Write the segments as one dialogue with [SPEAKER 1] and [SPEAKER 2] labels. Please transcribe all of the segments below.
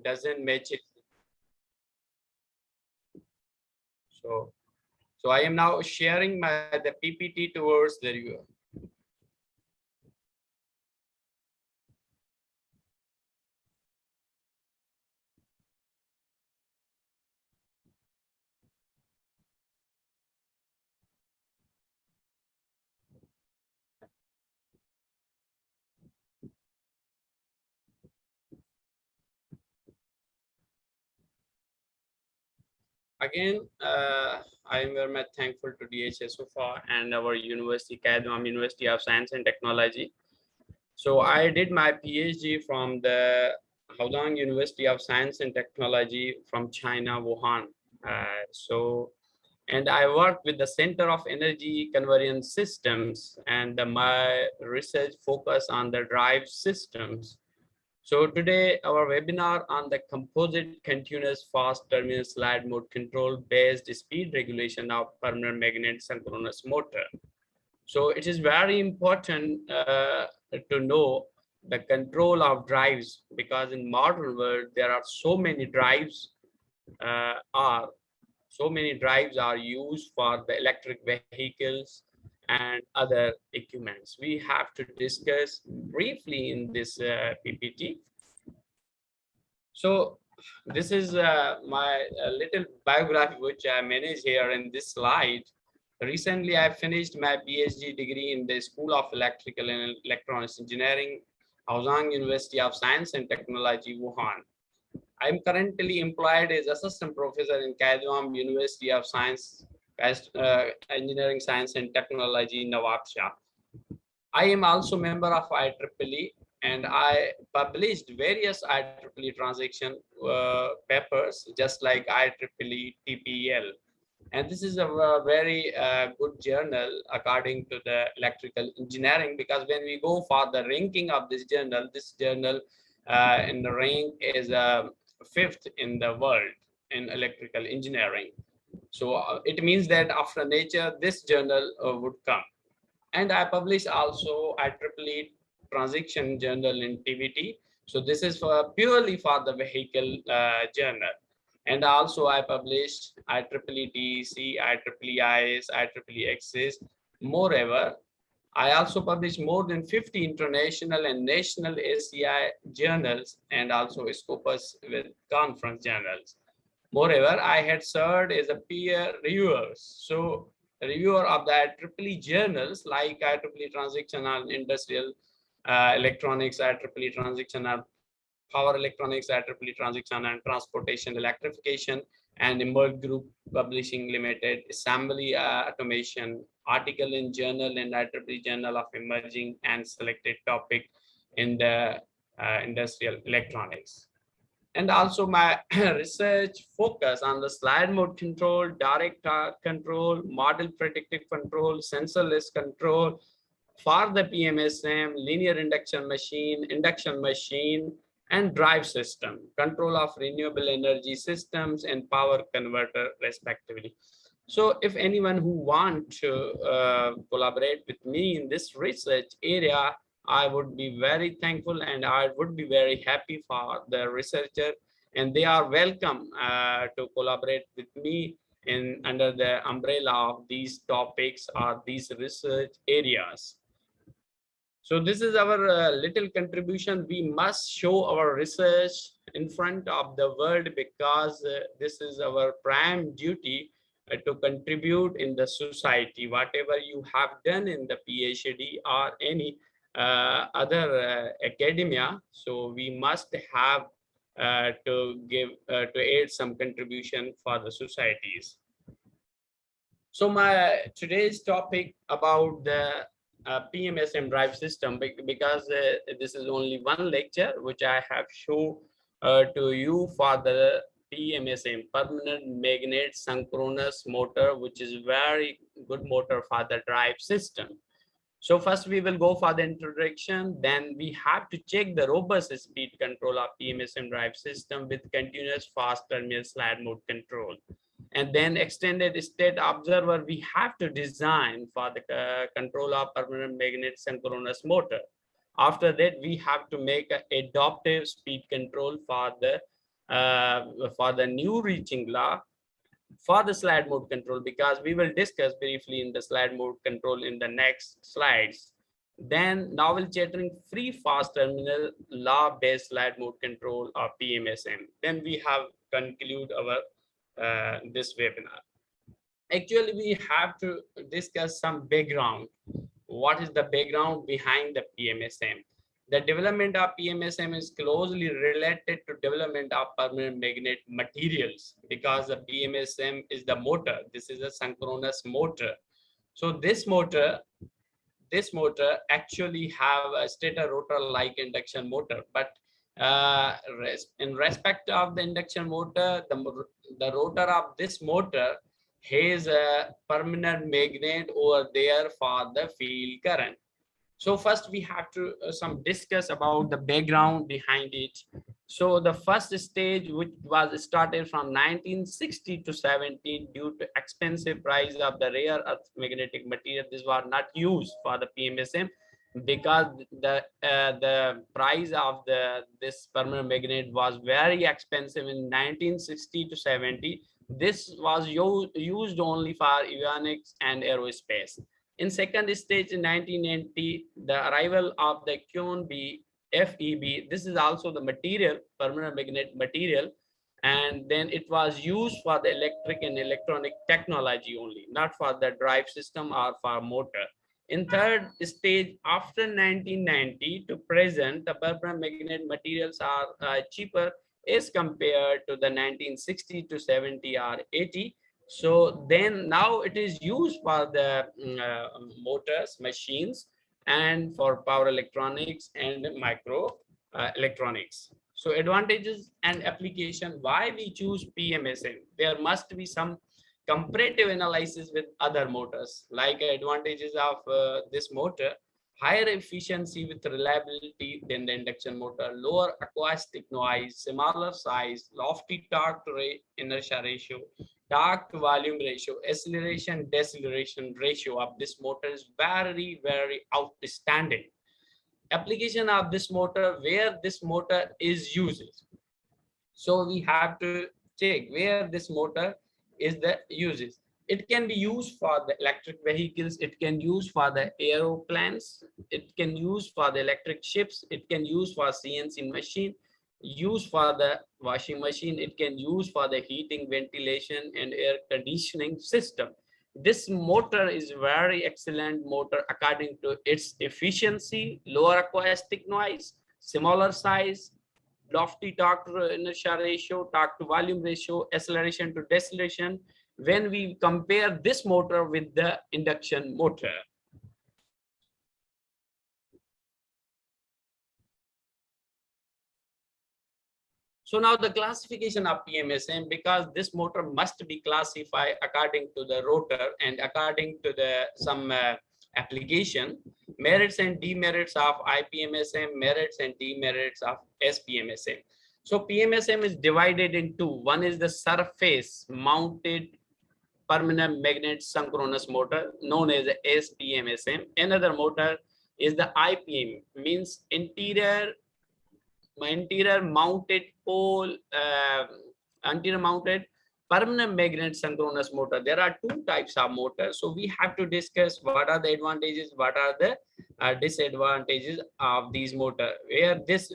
[SPEAKER 1] doesn't match it. So I am now sharing the PPT towards the reviewer. Again, I am very much thankful to DHS so far and our university, KhaliqueJunejo University of Science and Technology. So I did my PhD from the Huazhong University of Science and Technology from China, Wuhan. And I worked with the Center of Energy Conversion Systems, and my research focus on the drive systems. So today our webinar on the composite continuous fast terminal slide mode control based speed regulation of permanent magnet synchronous motor. So it is very important to know the control of drives, because in modern world there are so many drives are used for the electric vehicles and other equipments. We have to discuss briefly in this PPT. So this is my little biography which I manage here in this slide. Recently, I finished my PhD degree in the School of Electrical and Electronics Engineering, Huazhong University of Science and Technology, Wuhan. I'm currently employed as assistant professor in KhaliqueJunejo University of Science, Engineering Science and Technology, Nawabshah. I am also member of IEEE, and I published various IEEE transaction papers, just like IEEE TPEL. And this is a very good journal according to the electrical engineering, because when we go for the ranking of this journal in the rank is 5th in the world in electrical engineering. So it means that after Nature, this journal would come. And I publish also IEEE transaction journal in TVT. So this is for purely for the vehicle journal. And also I published IEEE TEC, IEEE IS, IEEE XS. Moreover, I also published more than 50 international and national ACI journals, and also Scopus with conference journals. Moreover, I had served as a peer reviewer. So reviewer of the IEEE journals like IEEE Transaction on Industrial Electronics, IEEE Transaction on Power Electronics, IEEE Transaction on Transportation Electrification, and Emerge Group Publishing Limited, Assembly Automation, article in Journal and IEEE Journal of Emerging and Selected Topic in the Industrial Electronics. And also my research focus on the slide mode control, direct torque control, model predictive control, sensorless control for the PMSM, linear induction machine, and drive system, control of renewable energy systems and power converter respectively. So if anyone who want to collaborate with me in this research area, I would be very thankful, and I would be very happy for the researcher, and they are welcome to collaborate with me in under the umbrella of these topics or these research areas. So this is our little contribution. We must show our research in front of the world, because this is our prime duty to contribute in the society. Whatever you have done in the PhD or any other academia, so we must have to aid some contribution for the societies. So my today's topic about the PMSM drive system, because this is only one lecture which I have shown to you for the PMSM, permanent magnet synchronous motor, which is very good motor for the drive system. So first we will go for the introduction, then we have to check the robust speed control of PMSM drive system with continuous fast terminal slide mode control. And then extended state observer we have to design for the control of permanent magnet synchronous motor. After that, we have to make an adaptive speed control for the new reaching law for the slide mode control, because we will discuss briefly in the slide mode control in the next slides. Then novel chattering free fast terminal law based slide mode control or PMSM. Then we have conclude our this webinar. Actually, we have to discuss some background. What is the background behind the PMSM? The development of PMSM is closely related to development of permanent magnet materials, because the PMSM is the motor. This is a synchronous motor. So this motor actually have a stator rotor like induction motor, but in respect of the induction motor, the rotor of this motor has a permanent magnet over there for the field current. So first we have to some discuss about the background behind it. So the first stage, which was started from 1960 to 70, due to expensive price of the rare earth magnetic material, this was not used for the PMSM, because the price of this permanent magnet was very expensive in 1960 to 70. This was used only for avionics and aerospace. In second stage in 1980, the arrival of the QNB FEB, this is also the material, permanent magnet material, and then it was used for the electric and electronic technology only, not for the drive system or for motor. In third stage, after 1990 to present, the permanent magnet materials are cheaper as compared to the 1960 to 70 or 80. So then now it is used for the motors, machines, and for power electronics and micro electronics. So advantages and application, why we choose PMSM. There must be some comparative analysis with other motors, like advantages of this motor: higher efficiency with reliability than the induction motor, lower acoustic noise, smaller size, lofty torque to inertia ratio, torque to volume ratio, acceleration deceleration ratio of this motor is very outstanding. Application of this motor, where this motor is used. So we have to check where this motor is the uses. It can be used for the electric vehicles, it can use for the aeroplanes, it can use for the electric ships, it can use for CNC machine, use for the washing machine, it can use for the heating, ventilation, and air conditioning system. This motor is very excellent motor according to its efficiency, lower acoustic noise, smaller size, lofty torque to inertia ratio, torque to volume ratio, acceleration to deceleration, when we compare this motor with the induction motor. So now the classification of PMSM, because this motor must be classified according to the rotor and according to the some application, merits and demerits of IPMSM, merits and demerits of SPMSM. So PMSM is divided into, one is the surface mounted permanent magnet synchronous motor known as the SPMSM. Another motor is the IPM, means interior mounted pole, anterior mounted permanent magnet synchronous motor. There are two types of motors, so we have to discuss what are the advantages, what are the disadvantages of these motor. Where this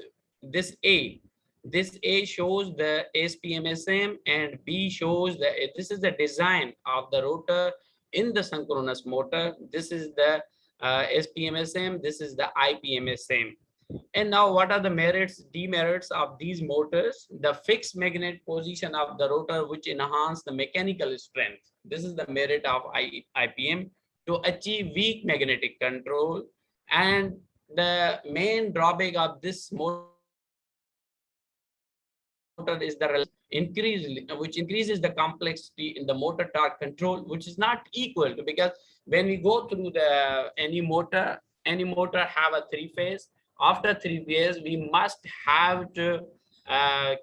[SPEAKER 1] A shows the SPMSM and B shows this is the design of the rotor in the synchronous motor. This is the SPMSM, this is the IPMSM. And now what are the merits, demerits of these motors? The fixed magnet position of the rotor, which enhance the mechanical strength. This is the merit of IPM to achieve weak magnetic control. And the main drawback of this motor is the which increases the complexity in the motor torque control, which is not equal to, because when we go through the any motor have a three-phase. After three-phase, we must have to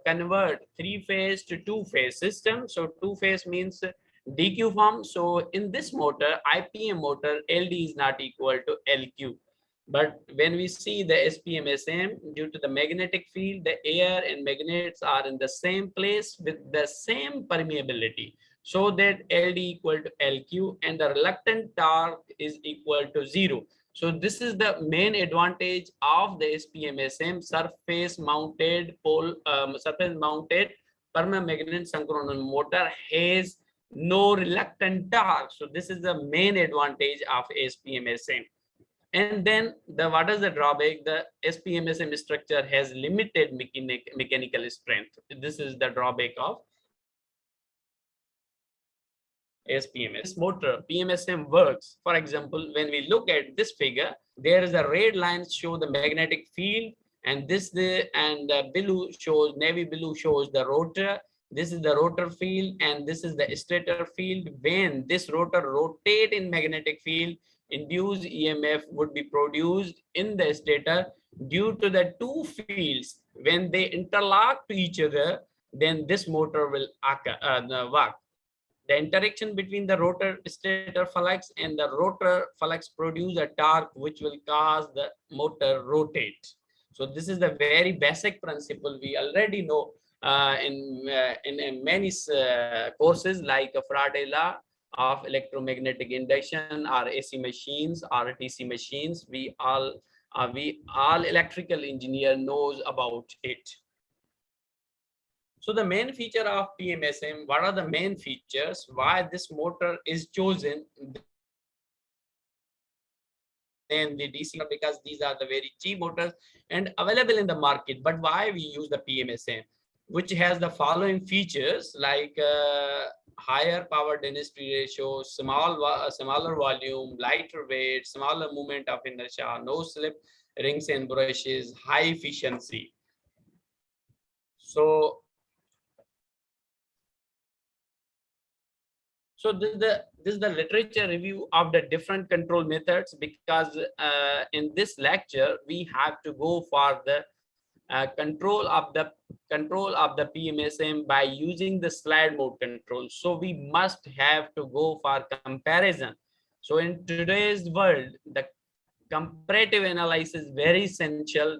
[SPEAKER 1] convert three-phase to two-phase system. So two-phase means DQ form. So in this motor, IPM motor, LD is not equal to LQ. But when we see the SPMSM, due to the magnetic field, the air and magnets are in the same place with the same permeability. So that LD equal to LQ and the reluctant torque is equal to 0. So this is the main advantage of the SPMSM, surface mounted permanent synchronous motor has no reluctant torque. So this is the main advantage of SPMSM. And then what is the drawback? The SPMSM structure has limited mechanical strength. This is the drawback of SPMS. This motor PMSM works. For example, when we look at this figure, there is a red line show the magnetic field, and the blue shows, navy blue shows the rotor. This is the rotor field, and this is the stator field. When this rotor rotate in magnetic field, induced EMF would be produced in the stator due to the two fields. When they interlock to each other, then this motor will work. The interaction between the rotor stator flux and the rotor flux produce a torque which will cause the motor rotate. So this is the very basic principle we already know in many courses like Faraday law of electromagnetic induction or AC machines or DC machines. We all electrical engineer knows about it. So the main feature of PMSM, what are the main features? Why this motor is chosen than the DC? Because these are the very cheap motors and available in the market. But why we use the PMSM, which has the following features like higher power density ratio, smaller volume, lighter weight, smaller movement of inertia, no slip rings and brushes, high efficiency. So this is the literature review of the different control methods, because in this lecture we have to go for the control of the PMSM by using the slide mode control. So we must have to go for comparison. So in today's world, the comparative analysis is very essential.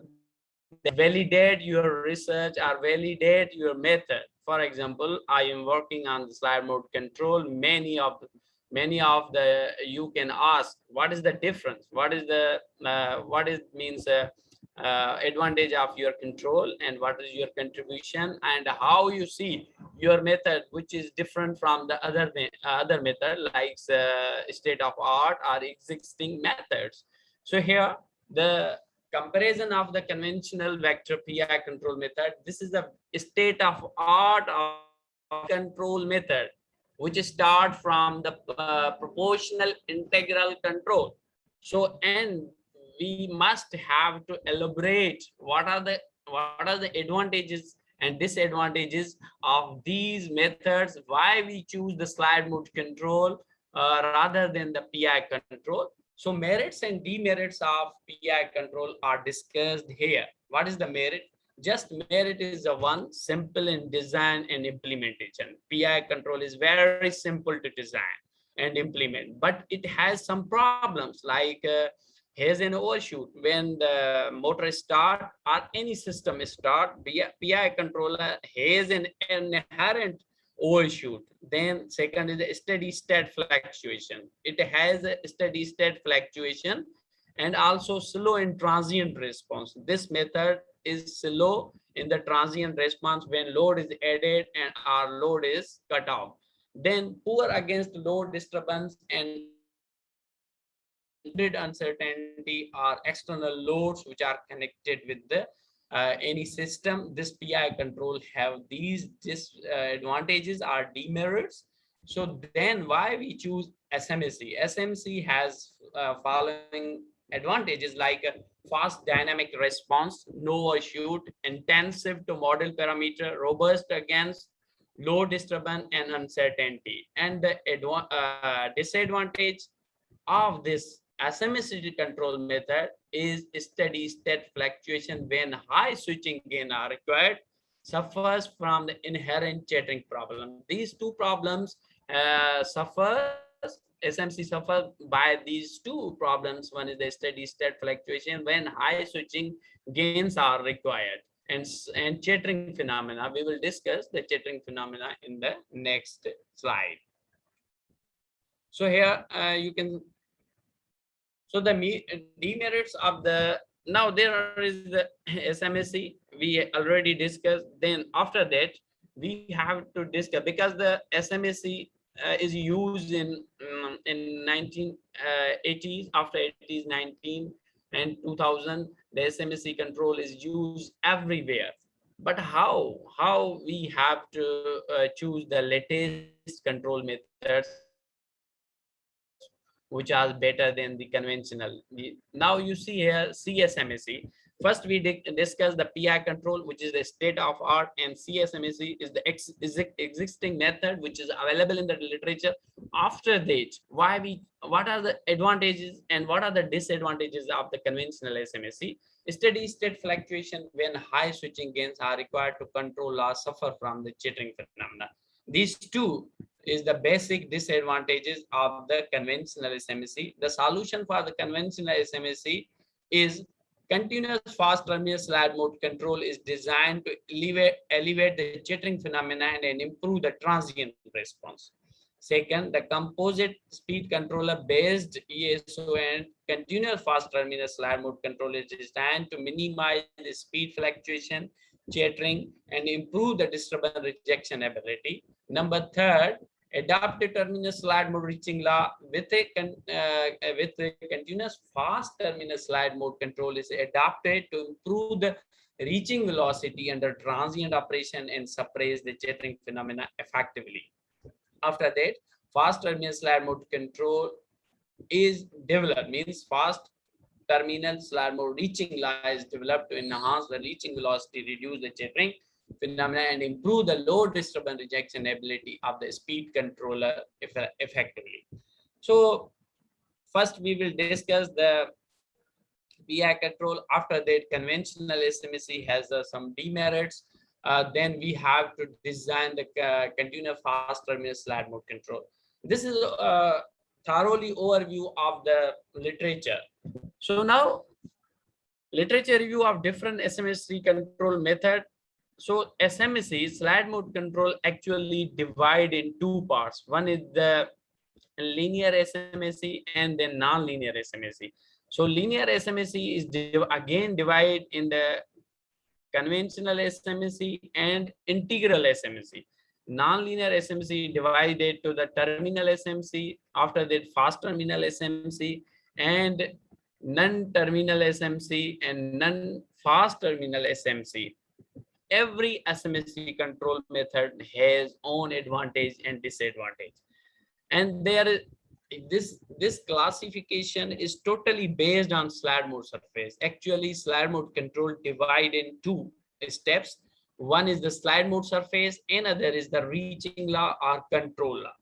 [SPEAKER 1] Validate your research or validate your method. For example, I am working on the slide mode control. Many of the you can ask, what is the difference? What is the advantage of your control, and what is your contribution, and how you see your method, which is different from the other method like state of art or existing methods. So here the comparison of the conventional vector PI control method. This is the state of art of control method, which start from the proportional integral control. So, and we must have to elaborate what are the advantages and disadvantages of these methods, why we choose the slide mode control rather than the PI control. So merits and demerits of PI control are discussed here. What is the merit? Just merit is the one, simple in design and implementation. PI control is very simple to design and implement, but it has some problems like here's an overshoot. When the motor start or any system start, PI controller has an inherent overshoot. Then second is a steady state fluctuation. It has a steady state fluctuation and also slow and transient response. This method is slow in the transient response when load is added and our load is cut off. Then poor against load disturbance and uncertainty are external loads which are connected with the any system. This PI control have these disadvantages or demerits. So then why we choose SMC? SMC has following advantages like fast dynamic response, no overshoot, intensive to model parameter, robust against low disturbance and uncertainty. And the disadvantage of this asymmetry control method is steady state fluctuation when high switching gain are required, suffers from the inherent chattering problem. These two problems suffers SMC suffer by these two problems. One is the steady state fluctuation when high switching gains are required, and chattering phenomena. We will discuss the chattering phenomena in the next slide. So here you can, so the demerits of the, now there is the SMSC we already discussed. Then after that we have to discuss, because the SMSC is used in 1980s, after 80s, 19 and 2000, the SMSC control is used everywhere. But how we have to choose the latest control methods which are better than the conventional? Now you see here CSMSC. First we discuss the PI control, which is the state of art, and CSMSC is the existing method which is available in the literature. After that, what are the advantages and what are the disadvantages of the conventional SMSC? Steady state fluctuation when high switching gains are required to control loss suffer from the jittering phenomena. These two is the basic disadvantages of the conventional SMSC. The solution for the conventional SMSC is continuous fast terminal slide mode control is designed to elevate the jittering phenomena and improve the transient response. Second, the composite speed controller based ESO and continuous fast terminal slide mode control is designed to minimize the speed fluctuation, jittering, and improve the disturbance rejection ability. Number third, adaptive terminal slide mode reaching law with a continuous fast terminal slide mode control is adapted to improve the reaching velocity under transient operation and suppress the jittering phenomena effectively. After that, fast terminal slide mode control is developed, means fast terminal slide mode reaching law is developed to enhance the reaching velocity, reduce the jittering phenomena, and improve the low disturbance rejection ability of the speed controller effectively. So first we will discuss the PI control. After that, conventional SMSC has some demerits. Then we have to design the continuous fast terminal slide mode control. This is a thoroughly overview of the literature. So now literature review of different SMSC control method. So SMSC slide mode control actually divide in two parts. One is the linear SMSC and then non-linear SMSC. So linear SMSC is again divided in the conventional SMSC and integral SMSC. Non-linear SMSC divided to the terminal SMC, after that fast terminal SMC, and non-terminal SMC and non-fast terminal SMC. Every SMSC control method has own advantage and disadvantage, and there is this classification is totally based on slide mode surface. Actually, slide mode control divide in two steps. One is the slide mode surface, another is the reaching law or control law.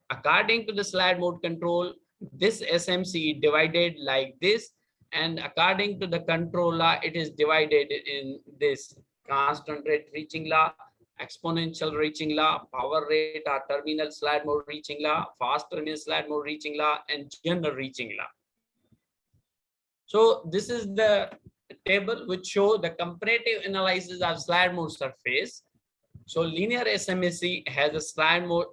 [SPEAKER 1] According to the slide mode control, this SMC divided like this, and according to the control law, it is divided in this constant rate reaching law, exponential reaching law, power rate or terminal slide mode reaching law, fast terminal slide mode reaching law, and general reaching law. So this is the table which show the comparative analysis of slide mode surface. So linear SMSC has a slide mode,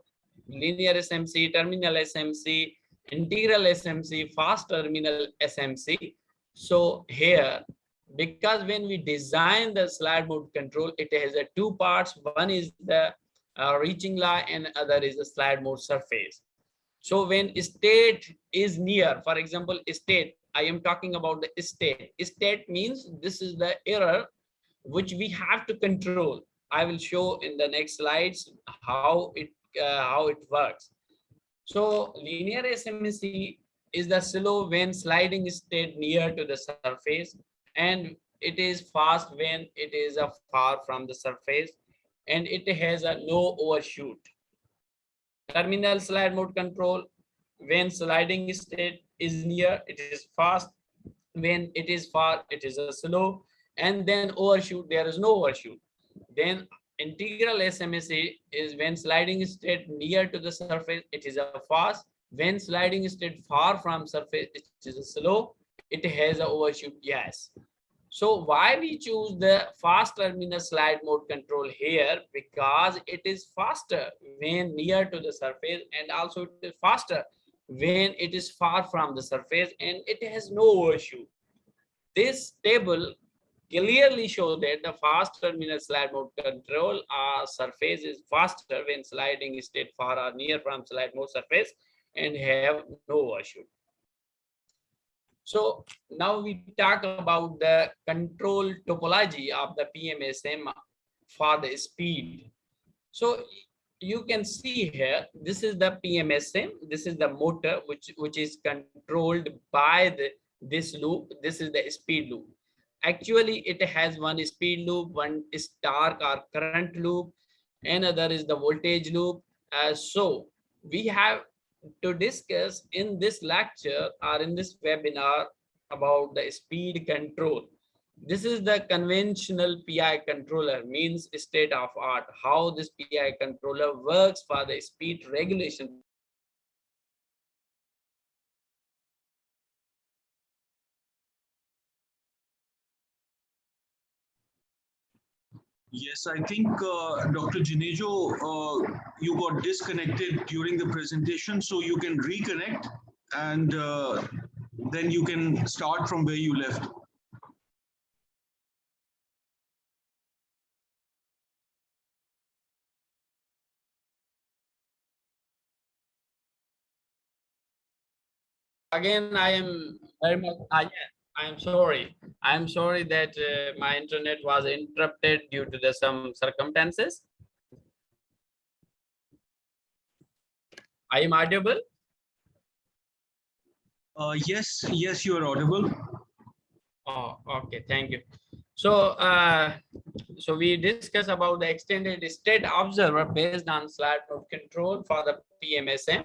[SPEAKER 1] linear SMC, terminal SMC, integral SMC, fast terminal SMC. So here, because when we design the slide mode control, it has a two parts. One is the reaching law and other is the slide mode surface. So when state is near, for example, state, I am talking about the state. State means this is the error which we have to control. I will show in the next slides how it works. So linear SMSC is the slow when sliding state near to the surface, and it is fast when it is far from the surface, and it has a no overshoot. Terminal slide mode control, when sliding state is near, it is fast. When it is far, it is a slow, and then overshoot, there is no overshoot. Then integral SMSC is when sliding state near to the surface, it is a fast. When sliding state far from surface, it is slow, it has a overshoot, yes. So why we choose the fast terminal slide mode control here? Because it is faster when near to the surface, and also it is faster when it is far from the surface, and it has no overshoot. This table clearly shows that the fast terminal slide mode control surface is faster when sliding state far or near from slide mode surface and have no overshoot. So now we talk about the control topology of the PMSM for the speed. So you can see here, this is the PMSM, this is the motor which is controlled by this loop. This is the speed loop. Actually, it has one speed loop, one is torque or current loop, another is the voltage loop. So we have to discuss in this lecture or in this webinar about the speed control. This is the conventional PI controller, means state of art, how this PI controller works for the speed regulation.
[SPEAKER 2] Yes, I think Dr. Junejo, you got disconnected during the presentation, so you can reconnect and then you can start from where you left.
[SPEAKER 1] Again, I am very much, yeah, I am sorry. I am sorry that my internet was interrupted due to the some circumstances. I am audible?
[SPEAKER 2] Yes, you are audible.
[SPEAKER 1] Oh, okay, thank you. So, so we discuss about the extended state observer based on slide mode control for the PMSM,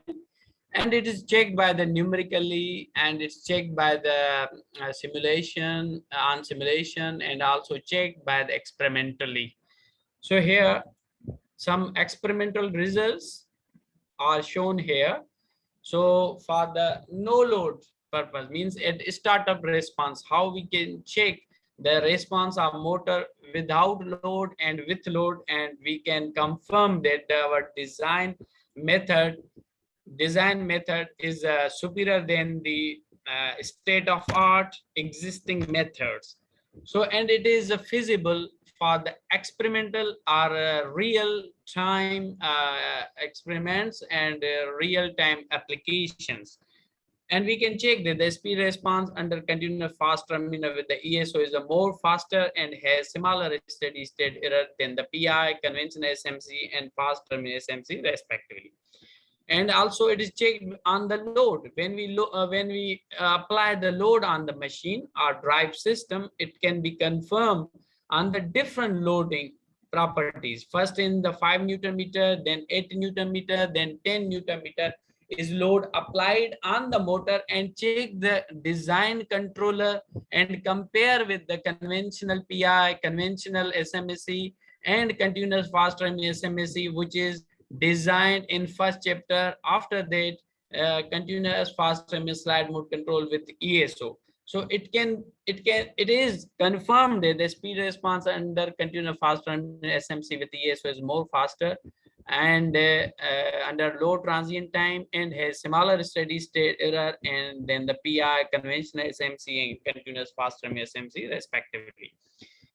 [SPEAKER 1] and it is checked by the numerically, and it's checked by the simulation on simulation, and also checked by the experimentally. So here, some experimental results are shown here. So for the no load purpose, means at startup response, how we can check the response of motor without load and with load, and we can confirm that our method design method is superior than the state of art existing methods. So, and it is feasible for the experimental or real time experiments and real time applications. And we can check that the speed response under continuous fast terminal with the ESO is a more faster and has similar steady state error than the PI, conventional SMC, and fast terminal SMC respectively. And also it is checked on the load. When we apply the load on the machine or drive system, it can be confirmed on the different loading properties. First in the 5 Newton meter, then 8 Newton meter, then 10 Newton meter is load applied on the motor, and check the design controller and compare with the conventional PI, conventional SMSC, and continuous fast terminal SMSC, which is designed in first chapter. After that, continuous fast terminal slide mode control with ESO. So it is confirmed that the speed response under continuous fast terminal SMC with ESO is more faster and under low transient time, and has similar steady state error and then the PI, conventional SMC, and continuous fast terminal SMC respectively.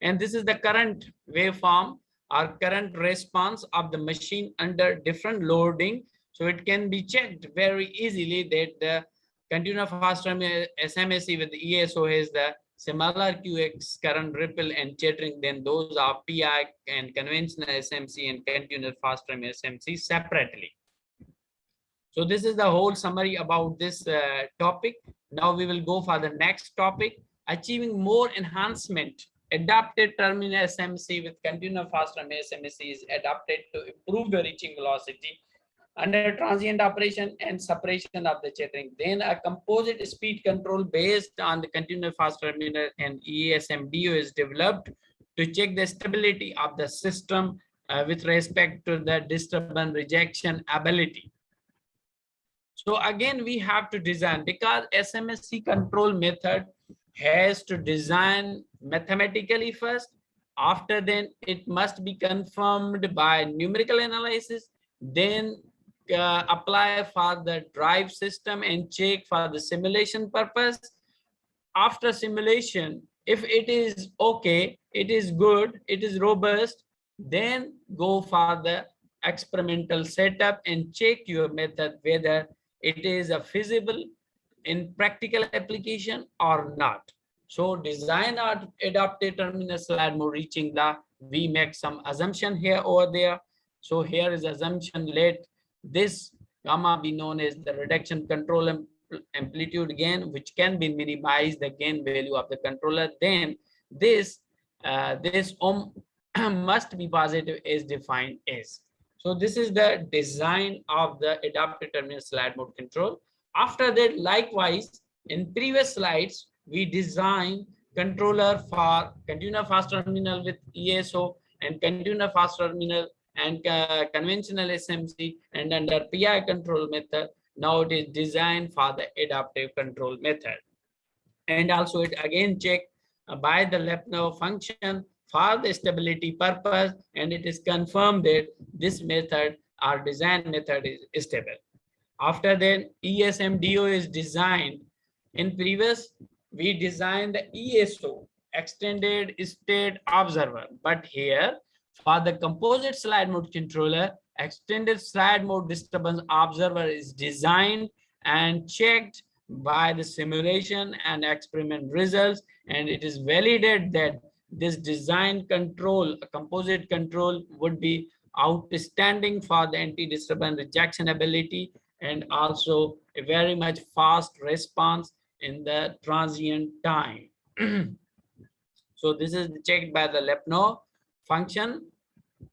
[SPEAKER 1] And this is the current waveform or current response of the machine under different loading. So it can be checked very easily that the continuous fast terminal SMSC with the ESO has the similar QX current ripple and chattering than those of PI and conventional SMC and continuous fast terminal SMC separately. So this is the whole summary about this topic. Now we will go for the next topic, achieving more enhancement. Adapted terminal SMC with continuous fast terminal SMC is adapted to improve the reaching velocity under transient operation and separation of the chattering. Then a composite speed control based on the continuous fast terminal and ESMDO is developed to check the stability of the system with respect to the disturbance rejection ability. So again, we have to design, because SMSC control method has to design mathematically first. After then, it must be confirmed by numerical analysis, then apply for the drive system and check for the simulation purpose. After simulation, if it is okay, it is good, it is robust, then go for the experimental setup and check your method whether it is a feasible in practical application or not. So design our adaptive terminal slide mode reaching the, we make some assumption here over there. So here is assumption, let this gamma be known as the reduction control amplitude gain, which can be minimized the gain value of the controller. Then this this ohm must be positive as defined as. So this is the design of the adaptive terminal slide mode control. After that, likewise, in previous slides, we designed controller for continuous fast terminal with ESO and continuous fast terminal and conventional SMC, and under PI control method. Now it is designed for the adaptive control method. And also it again checked by the Lepno function for the stability purpose, and it is confirmed that this method or design method is stable. After that, ESMDO is designed. In previous, we designed the ESO, extended state observer, but here for the composite slide mode controller, extended slide mode disturbance observer is designed and checked by the simulation and experiment results, and it is validated that this design control, a composite control, would be outstanding for the anti-disturbance rejection ability, and also a very much fast response in the transient time. So this is checked by the Lepno function.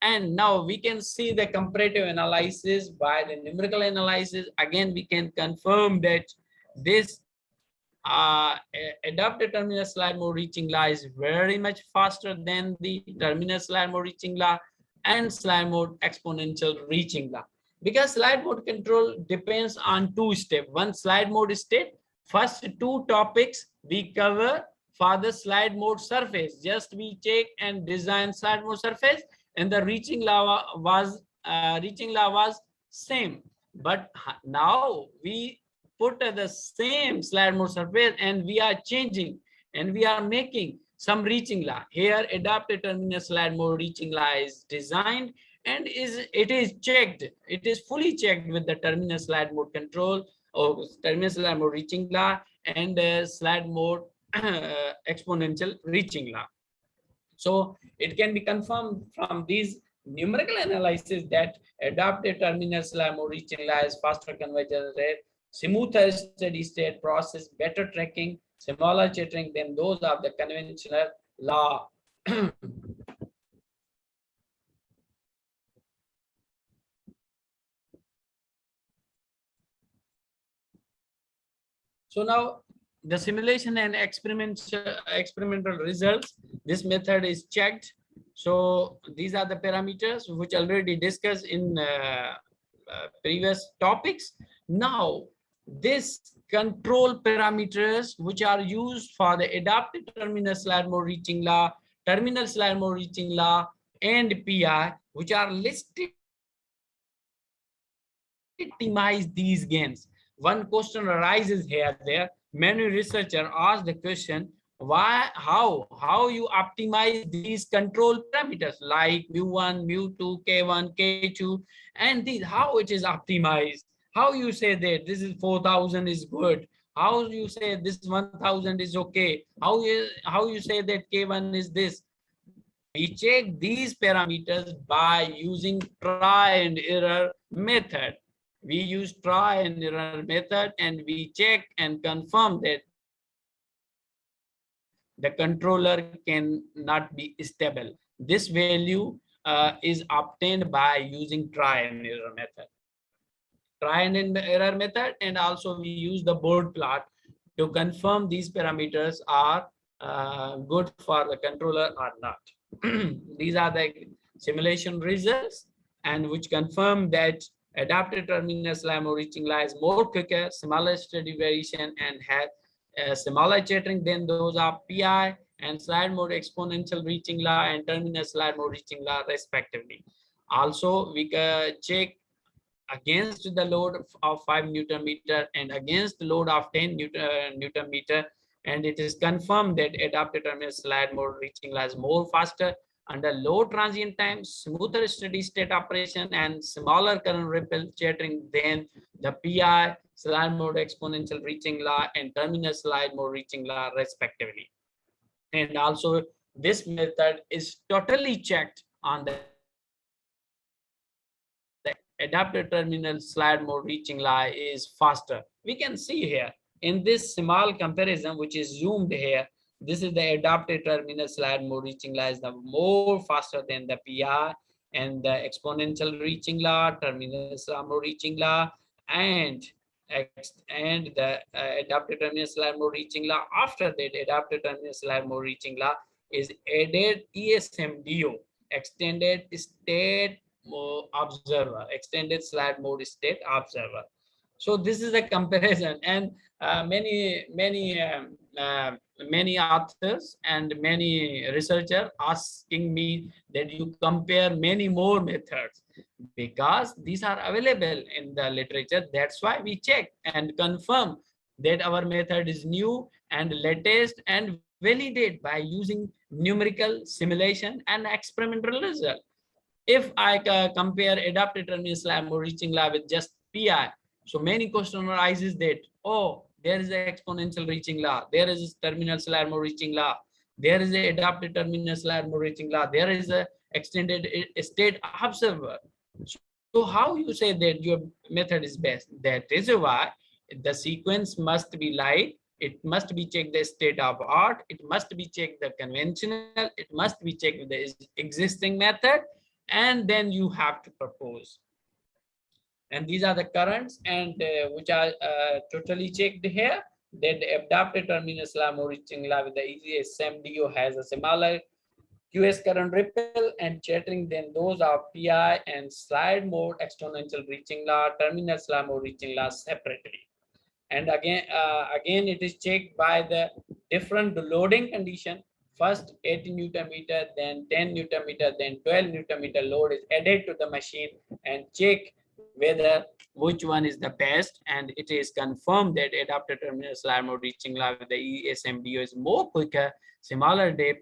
[SPEAKER 1] And now we can see the comparative analysis by the numerical analysis. Again, we can confirm that this adaptive terminal slide mode reaching law is very much faster than the terminal slide mode reaching law and slide mode exponential reaching law. Because slide mode control depends on two steps. One slide mode state, first two topics we cover for the slide mode surface. Just we check and design slide mode surface, and the reaching law was same. But now we put the same slide mode surface and we are changing and we are making some reaching law. Here adaptive terminal slide mode reaching law is designed and it is checked. It is fully checked with the terminal slide mode control or terminal slide mode reaching law and slide mode exponential reaching law. So it can be confirmed from these numerical analysis that adaptive terminal slide mode reaching law is faster convergence rate, smoother steady state process, better tracking, smaller jittering than those of the conventional law. So now the simulation and experimental results, this method is checked. So these are the parameters which already discussed in previous topics. Now this control parameters which are used for the adaptive terminal slide mode reaching law, terminal slide mode reaching law, and PI, which are listed to optimize these gains. One question arises here. There, many researchers ask the question, why, how you optimize these control parameters like mu1, mu2, k1, k2, and these, how it is optimized? How you say that this is 4,000 is good? How you say this 1,000 is okay? How you say that k1 is this? We check these parameters by using try and error method. We use try and error method and we check and confirm that the controller cannot be stable. This value is obtained by using try and error method. Try and error method, and also we use the board plot to confirm these parameters are good for the controller or not. These are the simulation results and which confirm that Adaptive terminal slide mode reaching line is more quicker, smaller steady variation, and has smaller chattering than those of PI and slide mode exponential reaching law and terminal slide mode reaching law respectively. Also, we can check against the load of 5 Newton meter and against the load of 10 Newton meter, and it is confirmed that adaptive terminal slide mode reaching law is more faster under low transient time, smoother steady state operation, and smaller current ripple chattering than the PI slide mode exponential reaching law and terminal slide mode reaching law respectively. And also this method is totally checked on the adaptive terminal slide mode reaching line is faster. We can see here in this small comparison, which is zoomed here, this is the adaptive terminal slide mode reaching line is the more faster than the PI and the exponential reaching law, terminal slide mode reaching law, and the adaptive terminal slide mode reaching law. After that, adaptive terminal slide mode reaching law is added ESMDO, extended state observer, extended slide mode state observer. So this is a comparison, and many authors and many researchers asking me that you compare many more methods because these are available in the literature. That's why we check and confirm that our method is new and latest and validate by using numerical simulation and experimental result. If I compare adaptive terminal slide mode reaching law with just PI, so many question arises that, oh, there is an exponential reaching law, there is terminal slide mode reaching law, there is a adaptive terminal slide mode reaching law, there is a extended state observer. So how you say that your method is best? That is why the sequence must be light, it must be checked the state of art, it must be checked the conventional, it must be checked with the existing method, and then you have to propose. And these are the currents and which are totally checked here, that the adaptive terminal slide mode reaching law with the ESMDO has a similar QS current ripple and chattering than those of PI and slide mode exponential reaching law, terminal slide mode reaching law separately. And again it is checked by the different loading condition. First 80 Newton meter, then 10 Newton meter, then 12 Newton meter load is added to the machine and check whether which one is the best, and it is confirmed that adaptive terminal slide mode reaching law with the ESMDO is more quicker, smaller depth,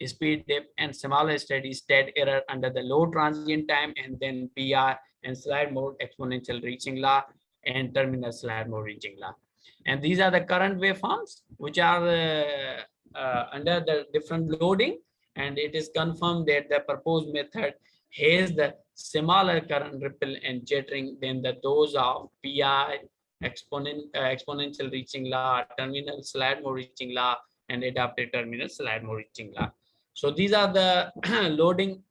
[SPEAKER 1] speed depth, and smaller steady state error under the low transient time, and then PI and slide mode exponential reaching law and terminal slide mode reaching law. And these are the current waveforms which are under the different loading, and it is confirmed that the proposed method has the smaller current ripple and jittering than the those of PI, exponential reaching law, terminal slide mode reaching law, and adaptive terminal slide mode reaching law. So these are the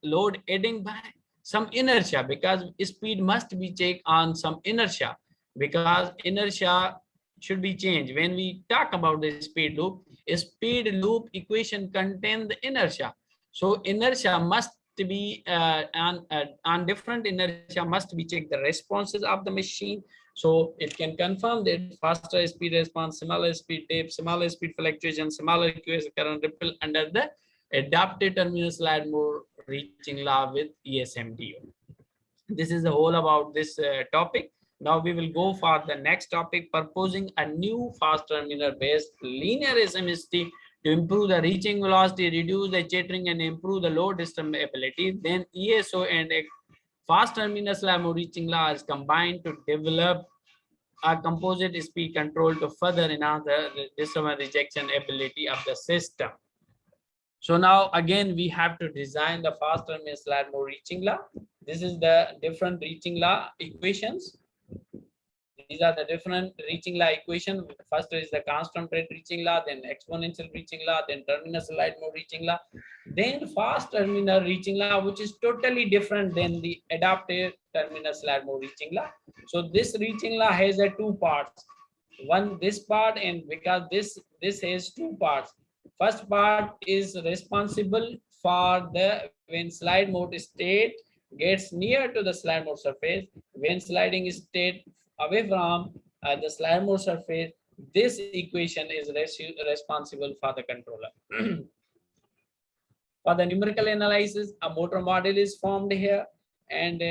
[SPEAKER 1] load adding by some inertia, because speed must be checked on some inertia, because inertia should be changed. When we talk about the speed loop equation contain the inertia. So inertia must be on different inertia must be checked the responses of the machine. So it can confirm that faster speed response, smaller speed dip, smaller speed fluctuation, smaller QS current ripple under the adaptive terminal slide mode reaching law with ESMDO. This is the whole about this topic. Now we will go for the next topic, proposing a new fast terminal based linear SMST to improve the reaching velocity, reduce the jittering, and improve the load disturbability. Then ESO and fast terminal slide mode reaching law is combined to develop a composite speed control to further enhance the disturbance rejection ability of the system. So now again we have to design the fast terminal slide mode reaching law. This is the different reaching law equations. These are the different reaching law equation. First is the constant rate reaching law, then exponential reaching law, then terminal slide mode reaching law, then fast terminal reaching law, which is totally different than the adaptive terminal slide mode reaching law. So this reaching law has two parts. One this part, and because this has two parts. First part is responsible for the when slide mode state gets near to the slide mode surface. When sliding state away from the slide mode surface, this equation is responsible for the controller. For the numerical analysis, a motor model is formed here, and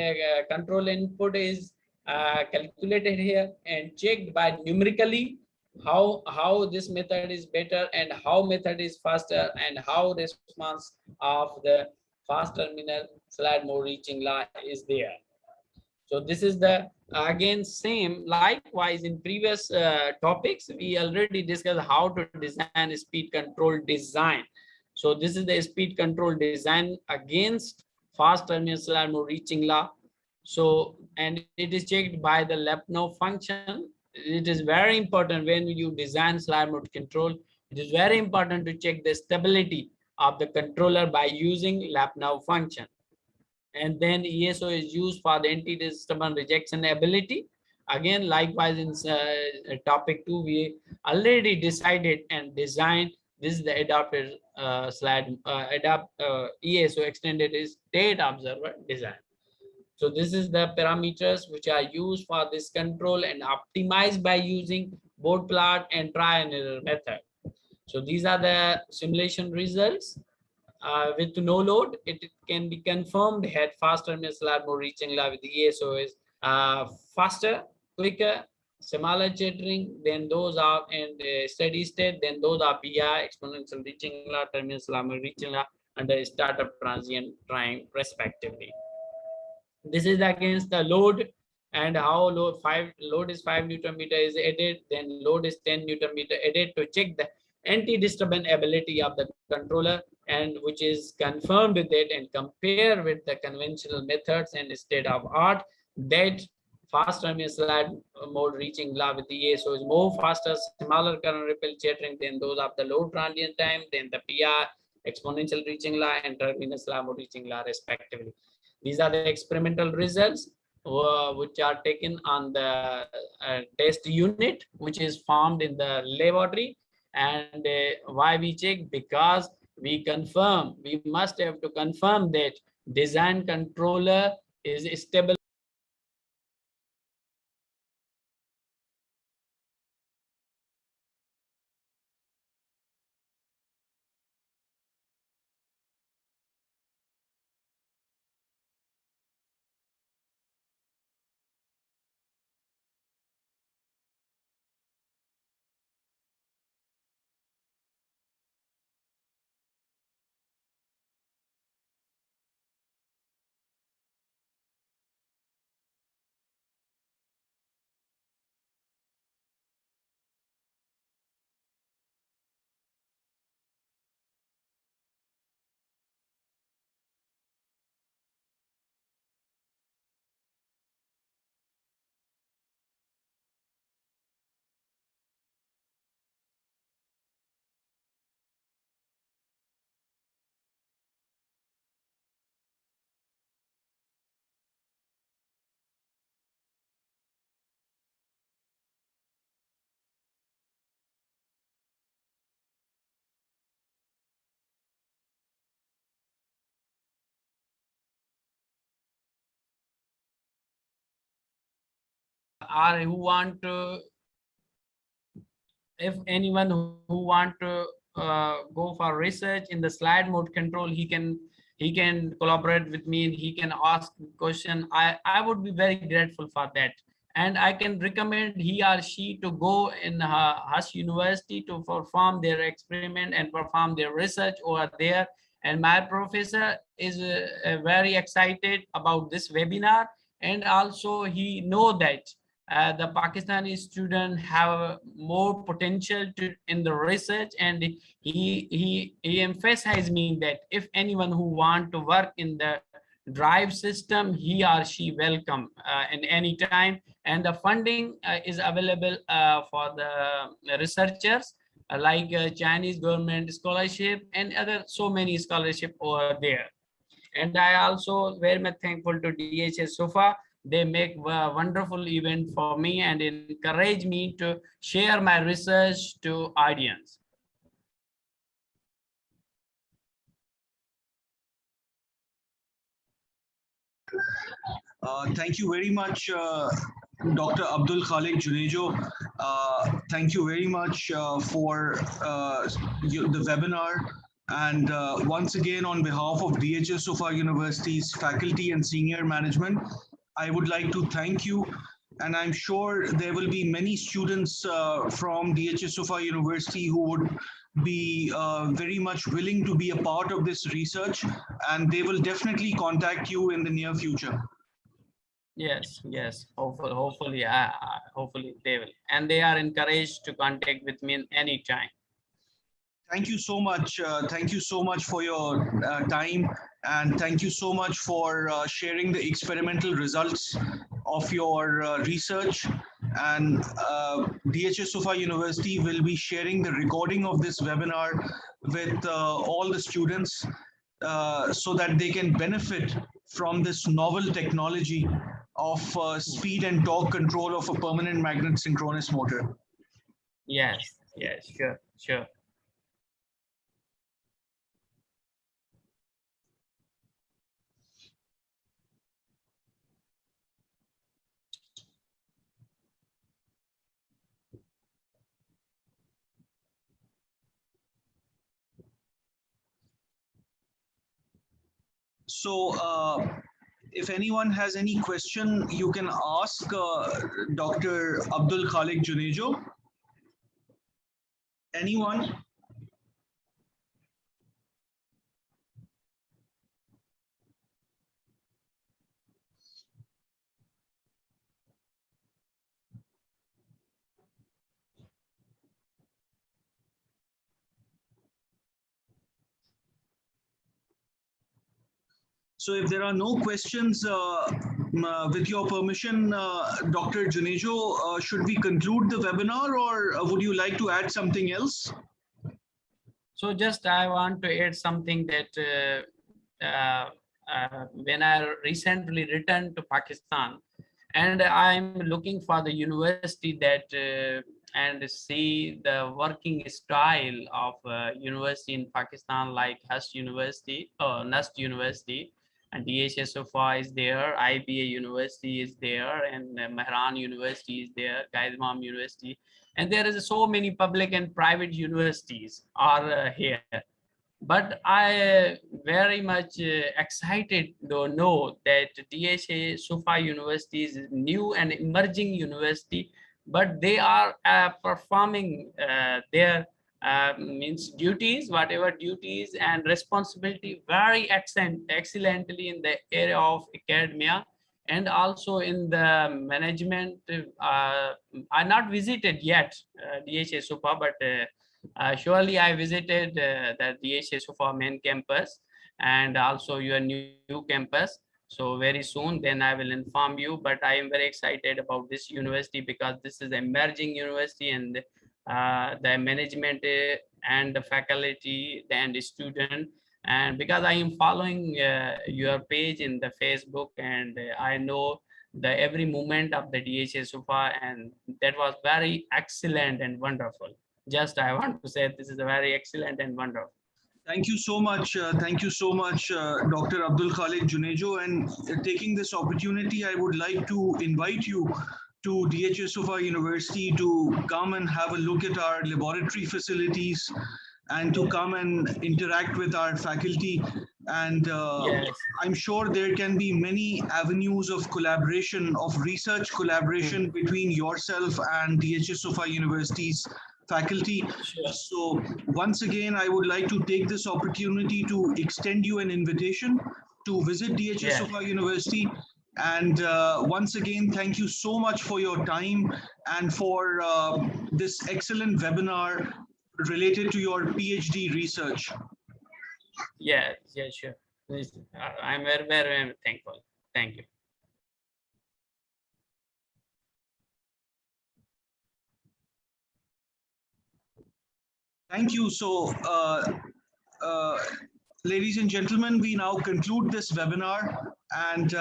[SPEAKER 1] control input is calculated here and checked by numerically how this method is better and how method is faster and how response of the fast terminal slide mode reaching law is there. So this is the again same. Likewise, in previous topics, we already discussed how to design a speed control design. So this is the speed control design against fast terminal slide mode reaching law. So, and it is checked by the Lupno function. It is very important when you design slide mode control. It is very important to check the stability of the controller by using Lupno function. And then ESO is used for the anti-disturbance rejection ability. Again, likewise in topic 2, we already decided and designed. This is the adapted ESO extended state observer design. So this is the parameters which are used for this control and optimized by using board plot and try and error method. So these are the simulation results. With no load, it can be confirmed had faster terminal slide mode reaching law with the ESO is faster, quicker, smaller jittering than those are in the steady state, then those are PI, exponential reaching law, terminal slide mode reaching law, under startup transient time respectively. This is against the load and how load is 5 Newton meter is added, then load is 10 Newton meter added to check the anti-disturbance ability of the controller, and which is confirmed with it and compare with the conventional methods and state of art that fast terminal slide mode reaching law with the ESO is more faster, smaller current ripple chattering than those of the low transient time, then the PR, exponential reaching law, and terminal slide mode reaching law respectively. These are the experimental results which are taken on the test unit, which is formed in the laboratory. And why we check? Because we confirm, we must have to confirm that design controller is stable. Or who want to, if anyone who want to go for research in the slide mode control, he can collaborate with me and he can ask question. I would be very grateful for that, and I can recommend he or she to go in Hush University to perform their experiment and perform their research over there. And my professor is very excited about this webinar, and also he know that the Pakistani students have more potential in the research, and he emphasized me that if anyone who want to work in the drive system, he or she welcome in any time, and the funding is available for the researchers like Chinese government scholarship and other so many scholarship over there. And I also very much thankful to DHS SOFA. They make a wonderful event for me and encourage me to share my research to audience.
[SPEAKER 2] Thank you very much, Dr. Abdul KhaliqueJunejo. Thank you very much for the webinar. And once again, on behalf of DHS Sofa University's faculty and senior management, I would like to thank you. And I'm sure there will be many students from DHS Sofa University who would be very much willing to be a part of this research, and they will definitely contact you in the near future.
[SPEAKER 1] Yes, yes. Hopefully they will, and they are encouraged to contact with me any time.
[SPEAKER 2] Thank you so much. Thank you so much for your time, and thank you so much for sharing the experimental results of your research. And DHS Sofa University will be sharing the recording of this webinar with all the students so that they can benefit from this novel technology of speed and torque control of a permanent magnet synchronous motor.
[SPEAKER 1] Yes, yes, sure, sure.
[SPEAKER 2] So if anyone has any question, you can ask Dr. Abdul KhaliqueJunejo. Anyone? So if there are no questions, with your permission, Dr. Junejo, should we conclude the webinar, or would you like to add something else?
[SPEAKER 1] So just I want to add something that when I recently returned to Pakistan, and I'm looking for the university that and see the working style of university in Pakistan, like Hust University or Nust University, and DHS Sofa is there, IBA University is there, and Mehran University is there, Qaid-e-Imam University, and there is so many public and private universities are here. But I very much excited to know that DHA Sofa University is a new and emerging university, but they are performing their means duties, whatever duties and responsibility very excellently in the area of academia, and also in the management. I not visited yet DHA Sofa, but surely I visited the DHA Sofa main campus and also your new campus. So very soon, then I will inform you. But I am very excited about this university because this is an emerging university, and the management and the faculty and the student. And because I am following your page in the Facebook, and I know the every movement of the DHA Sofa, and that was very excellent and wonderful. Just I want to say this is a very excellent and wonderful.
[SPEAKER 2] Thank you so much. Thank you so much, Dr. Abdul KhaliqueJunejo. And taking this opportunity, I would like to invite you to DHS Sofa University to come and have a look at our laboratory facilities and to come and interact with our faculty. And
[SPEAKER 1] Yes.
[SPEAKER 2] I'm sure there can be many avenues of collaboration, of research collaboration between yourself and DHS Sofa University's faculty.
[SPEAKER 1] Sure.
[SPEAKER 2] So once again, I would like to take this opportunity to extend you an invitation to visit DHS Sofa University. And once again, thank you so much for your time and for this excellent webinar related to your PhD research.
[SPEAKER 1] Yeah, yeah, sure. I'm very, very thankful. Thank you.
[SPEAKER 2] Thank you. So, ladies and gentlemen, we now conclude this webinar, and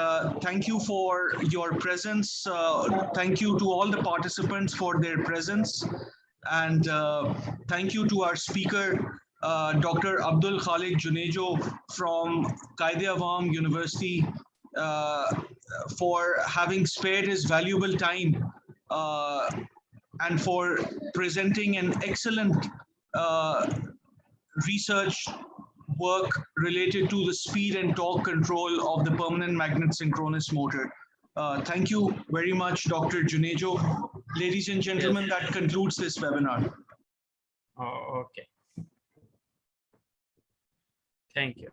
[SPEAKER 2] thank you for your presence. Thank you to all the participants for their presence, and thank you to our speaker, Dr. Abdul KhaliqueJunejo from Qaid-e-Imam University, for having spared his valuable time and for presenting an excellent research work related to the speed and torque control of the permanent magnet synchronous motor. Thank you very much, Dr. Junejo. Ladies and gentlemen, that concludes this webinar.
[SPEAKER 1] Oh, okay. Thank you.